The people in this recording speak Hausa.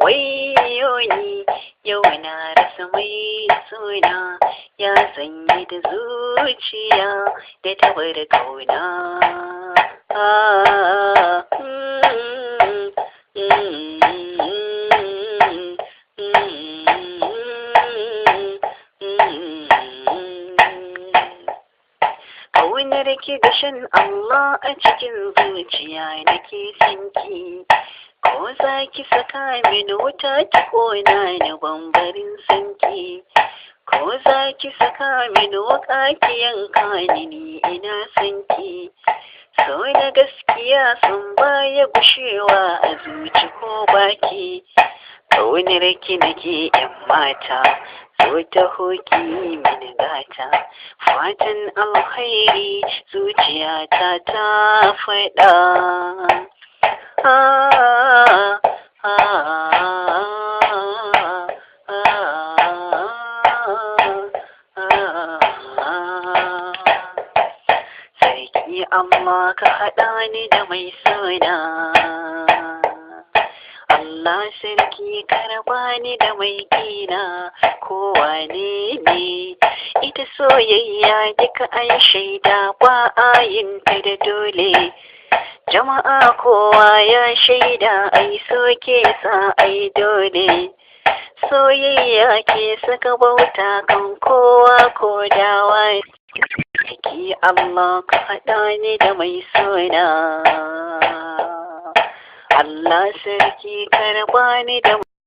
Wayo yau na rasa mai suna ya sanye da zuciya da tabar kauna. Kaunar ki da shan Allah a cikin zuciya nake sanki. Ko za ki saka mini wuta ki ƙona ni bambarin sanki, ko za ki saka mini wuƙa ki yanka ni ina sanki. So na gaskiya sun baya gushewa a zuci ko baki. Ƙaunar ki nake yan mata, so ta hoki mini gata. Fatan alkhairi zuciyata ta faɗa. Sarki amma ka haɗa ni da mai suna. Allah sarki karba ni da mai gina kowane ne. Ita soyayya duka an shaida ba a yin ta da dole. Jama'a kowa ya shaida ai soke sa ai dole. Soyayya ke saka bauta kan kowa ko dawa. Sarki Allah ka haɗa ni da mai suna. Allah sarki karba ni da